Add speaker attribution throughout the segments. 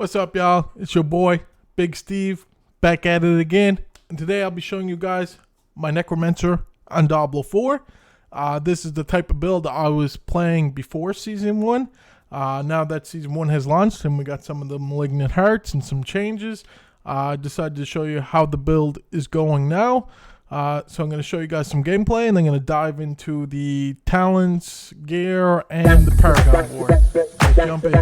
Speaker 1: What's up, y'all? It's your boy, Big Steve, back at it again. And today I'll be showing you guys my Necromancer on Diablo 4. This is the type of build I was playing before Season 1. Now that Season 1 has launched and we got some of the Malignant Hearts and some changes, I decided to show you how the build is going now. So I'm going to show you guys some gameplay, and then I'm going to dive into the talents, gear, and the Paragon War. Let's jump in.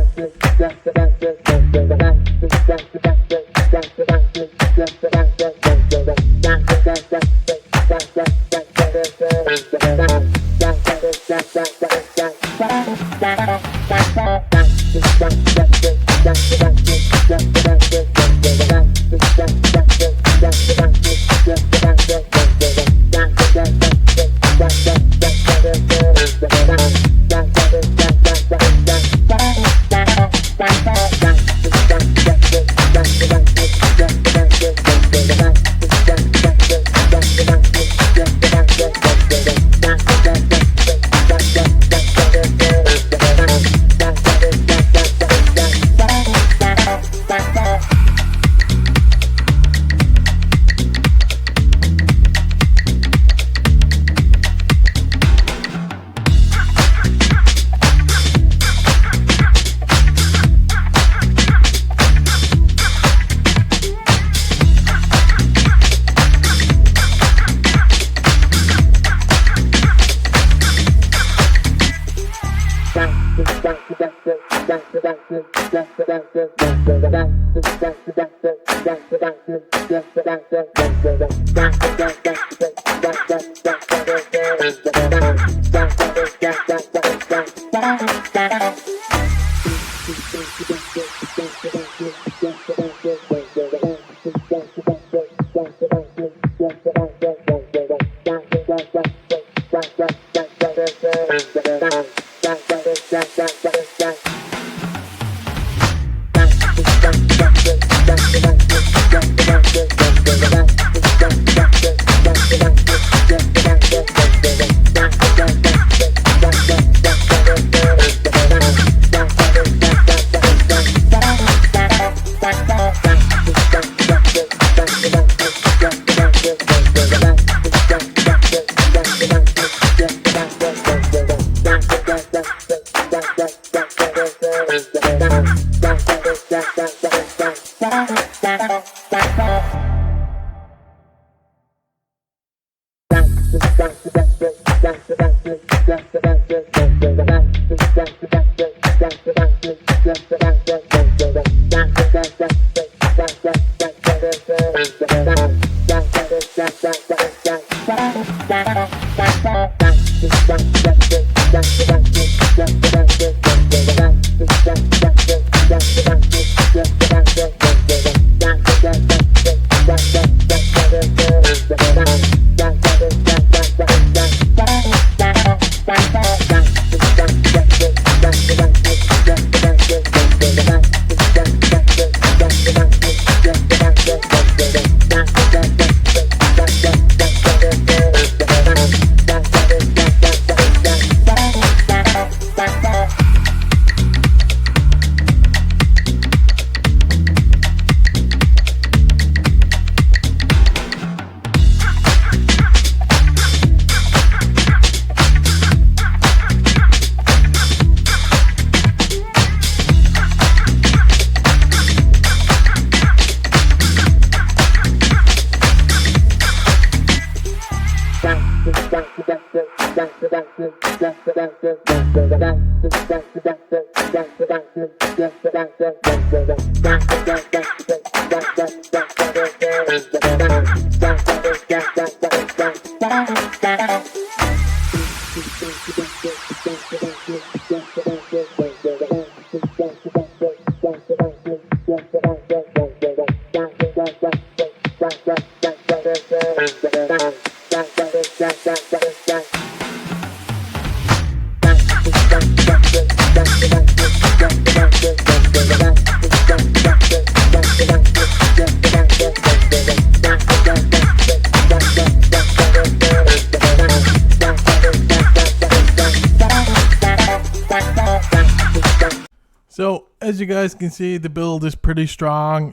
Speaker 1: as you guys can see, the build is pretty strong.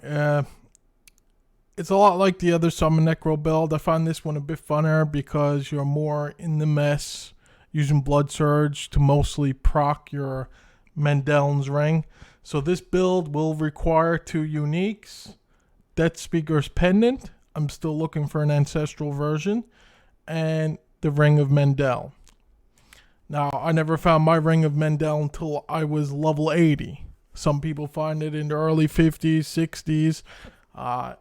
Speaker 1: It's a lot like the other Summon Necro build. I find this one a bit funner because you're more in the mess, using Blood Surge to mostly proc your Mendeln's ring. So this build will require 2 uniques, Deathspeakers pendant. I'm still looking for an ancestral version, and the Ring of Mendeln. Now, I never found my Ring of Mendeln until I was level 80. Some people find it in the early 50s, 60s.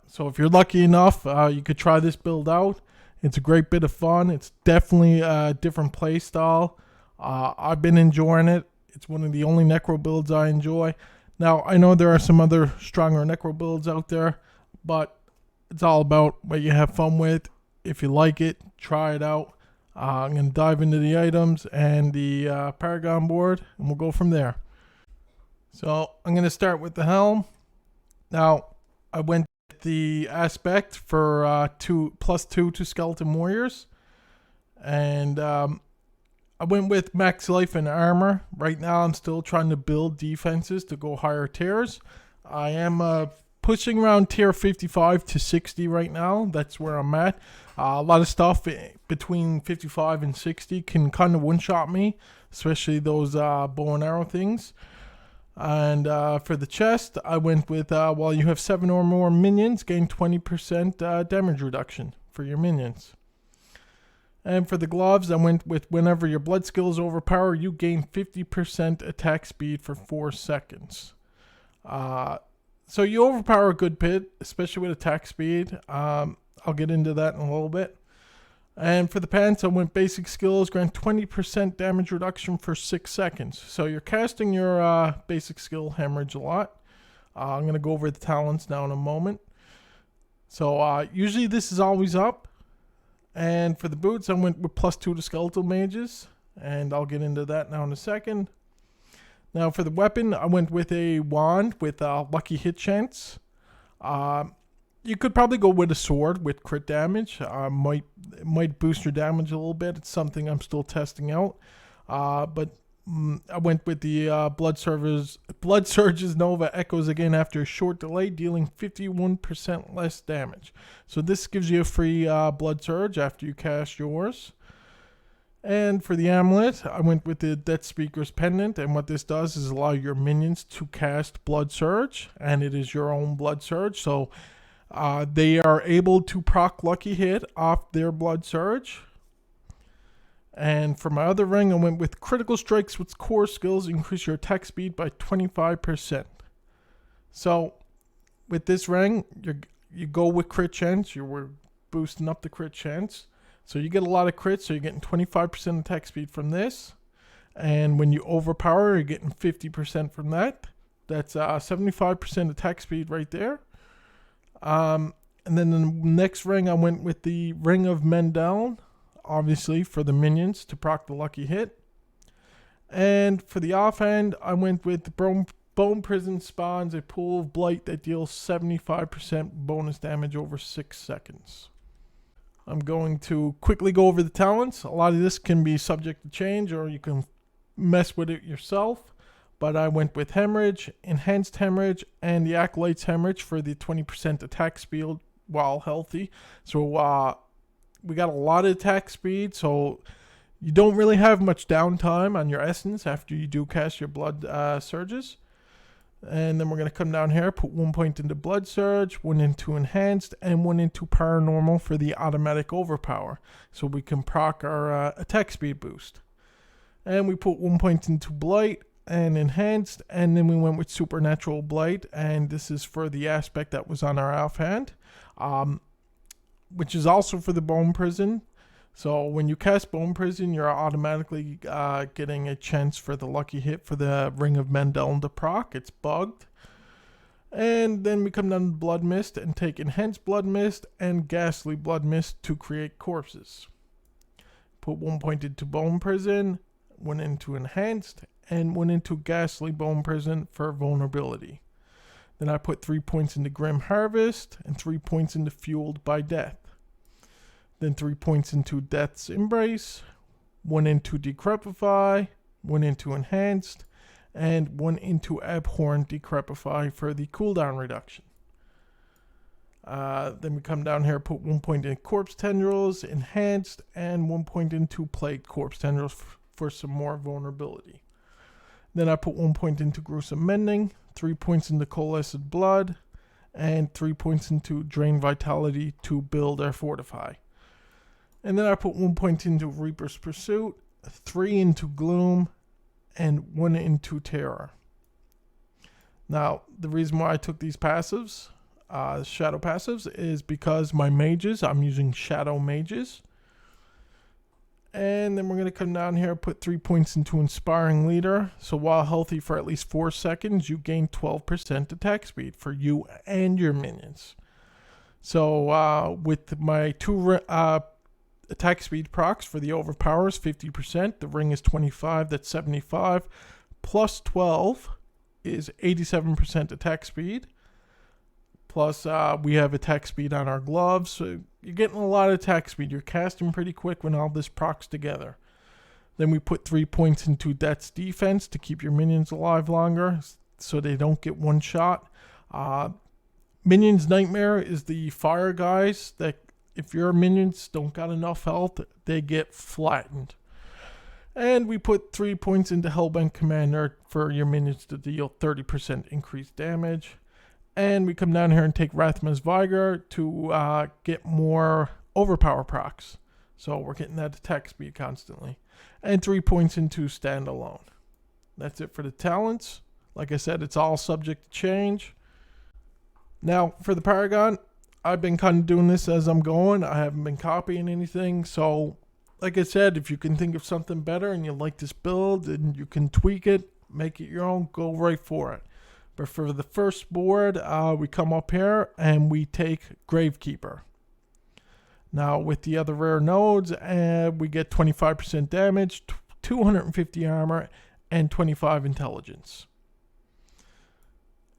Speaker 1: So if you're lucky enough, you could try this build out. It's a great bit of fun. It's definitely a different play style. I've been enjoying it. It's one of the only Necro builds I enjoy. Now, I know there are some other stronger Necro builds out there, but it's all about what you have fun with. If you like it, try it out. I'm going to dive into the items and the Paragon board, and we'll go from there. So I'm going to start with the helm. Now, I went with the aspect for +2 to skeleton warriors. And I went with max life and armor. Right now, I'm still trying to build defenses to go higher tiers. I am pushing around tier 55 to 60 right now. That's where I'm at. A lot of stuff between 55 and 60 can kind of one-shot me, especially those bow and arrow things. And for the chest, I went with while you have 7 or more minions, gain 20% damage reduction for your minions. And for the gloves, I went with whenever your blood skills overpower, you gain 50% attack speed for 4 seconds. So you overpower a good bit, especially with attack speed. I'll get into that in a little bit. And for the pants, I went basic skills, grant 20% damage reduction for 6 seconds. So you're casting your basic skill hemorrhage a lot. I'm going to go over the talents now in a moment. So usually this is always up. And for the boots, I went with +2 to skeletal mages. And I'll get into that now in a second. Now for the weapon, I went with a wand with lucky hit chance. You could probably go with a sword with crit damage. Might boost your damage a little bit. It's something I'm still testing out. But I went with the Blood Surge's Nova Echoes again after a short delay, dealing 51% less damage. So this gives you a free Blood Surge after you cast yours. And for the amulet, I went with the Deathspeakers pendant, and what this does is allow your minions to cast Blood Surge, and it is your own Blood Surge. So they are able to proc Lucky Hit off their Blood Surge. And for my other ring, I went with Critical Strikes with core skills, increase your attack speed by 25%. So with this ring, you go with crit chance. We're boosting up the crit chance. So you get a lot of crits, so you're getting 25% attack speed from this. And when you overpower, you're getting 50% from that. That's 75% attack speed right there. And then the next ring, I went with the Ring of Mendeln, obviously for the minions to proc the lucky hit. And for the offhand, I went with the Bone Prison spawns a pool of blight that deals 75% bonus damage over 6 seconds. I'm going to quickly go over the talents. A lot of this can be subject to change, or you can mess with it yourself. But I went with Hemorrhage, Enhanced Hemorrhage, and the Acolyte's Hemorrhage for the 20% attack speed while healthy. So we got a lot of attack speed, so you don't really have much downtime on your essence after you do cast your blood surges. And then we're going to come down here, put 1 point into Blood Surge, 1 into Enhanced, and 1 into Paranormal for the automatic overpower. So we can proc our attack speed boost. And we put 1 point into Blight and Enhanced, and then we went with Supernatural Blight, and this is for the aspect that was on our offhand, which is also for the Bone Prison. So when you cast Bone Prison, you're automatically getting a chance for the lucky hit for the Ring of Mendeln to proc. It's bugged. And then we come down to Blood Mist and take Enhanced Blood Mist and Ghastly Blood Mist to create corpses. Put 1 point into Bone Prison, 1 into Enhanced, and 1 into Ghastly Bone Prison for vulnerability. Then I put 3 points into Grim Harvest and 3 points into Fueled by Death. Then 3 points into Death's Embrace, 1 into Decrepify, 1 into Enhanced, and 1 into Abhorrent Decrepify for the cooldown reduction. Then we come down here, put 1 point in Corpse Tendrils, Enhanced, and 1 point into Plagued Corpse Tendrils for some more vulnerability. Then I put 1 point into Gruesome Mending, 3 points into Coalesced Blood, and 3 points into Drain Vitality to build our Fortify. And then I put 1 point into Reaper's Pursuit, 3 into Gloom, and 1 into Terror. Now, the reason why I took these passives, shadow passives, is because my mages, I'm using shadow mages. And then we're going to come down here, put 3 points into Inspiring Leader. So while healthy for at least 4 seconds, you gain 12% attack speed for you and your minions. So with my 2 attack speed procs for the overpowers, 50%. The ring is 25, that's 75. Plus 12 is 87% attack speed. Plus, we have attack speed on our gloves, so you're getting a lot of attack speed. You're casting pretty quick when all this procs together. Then we put 3 points into Death's Defense to keep your minions alive longer, so they don't get one shot. Minions Nightmare is the fire guys that if your minions don't got enough health, they get flattened. And we put 3 points into Hellbent Commander for your minions to deal 30% increased damage. And we come down here and take Rathma's Vigor to get more overpower procs. So we're getting that attack speed constantly. And 3 points into Standalone. That's it for the talents. Like I said, it's all subject to change. Now, for the Paragon, I've been kind of doing this as I'm going. I haven't been copying anything. So, like I said, if you can think of something better and you like this build and you can tweak it, make it your own, go right for it. But for the first board, we come up here and we take Gravekeeper. Now with the other rare nodes, we get 25% damage, 250 armor, and 25 intelligence.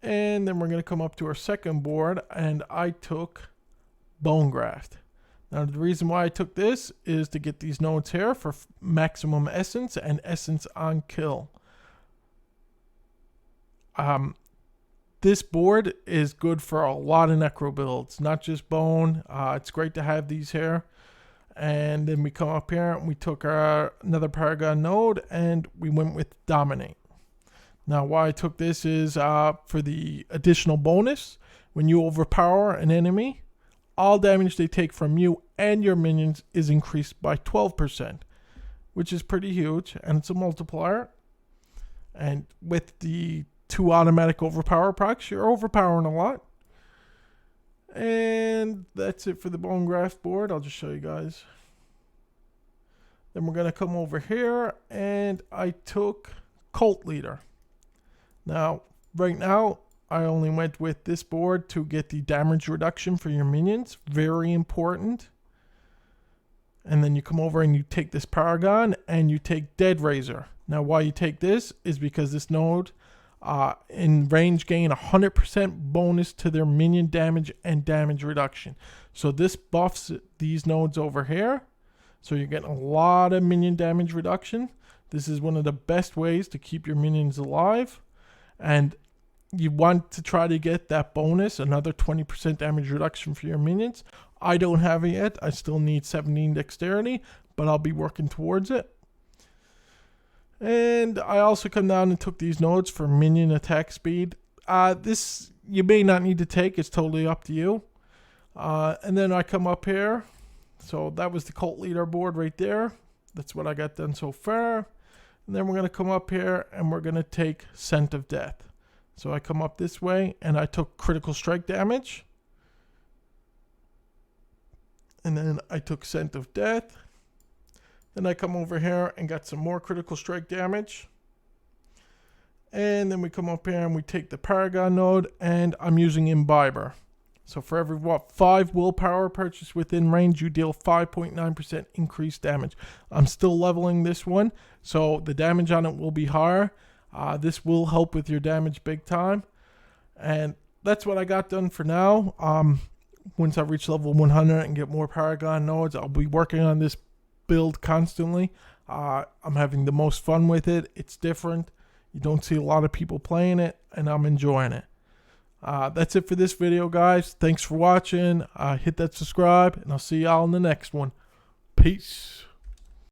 Speaker 1: And then we're going to come up to our second board, and I took Bone Graft. Now the reason why I took this is to get these nodes here for maximum essence and essence on kill. This board is good for a lot of necro builds, not just bone. It's great to have these here. And then we come up here and we took another Paragon node and we went with Dominate. Now why I took this is for the additional bonus. When you overpower an enemy, all damage they take from you and your minions is increased by 12%, which is pretty huge, and it's a multiplier. And with the 2 automatic overpower procs, you're overpowering a lot. And that's it for the Bone Graft board. I'll just show you guys. Then we're going to come over here, and I took Cult Leader. Now, right now, I only went with this board to get the damage reduction for your minions. Very important. And then you come over and you take this Paragon, and you take Dead Razor. Now, why you take this is because this node in range gain 100% bonus to their minion damage and damage reduction. So this buffs these nodes over here. So you're getting a lot of minion damage reduction. This is one of the best ways to keep your minions alive. And you want to try to get that bonus, another 20% damage reduction for your minions. I don't have it yet. I still need 17 dexterity, but I'll be working towards it. And I also come down and took these nodes for minion attack speed. This you may not need to take. It's totally up to you. And then I come up here. So that was the Cult Leader board right there. That's what I got done so far. And then we're going to come up here and we're going to take Scent of Death. So I come up this way and I took critical strike damage. And then I took Scent of Death. Then I come over here and got some more critical strike damage. And then we come up here and we take the Paragon node, and I'm using Imbiber. So for every 5 willpower purchased within range, you deal 5.9% increased damage. I'm still leveling this one, so the damage on it will be higher. This will help with your damage big time. And that's what I got done for now. Once I reach level 100 and get more Paragon nodes, I'll be working on this build constantly. I'm having the most fun with it. It's different. You don't see a lot of people playing it, and I'm enjoying it. That's it for this video, guys. Thanks for watching. Hit that subscribe, and I'll see y'all in the next one. Peace.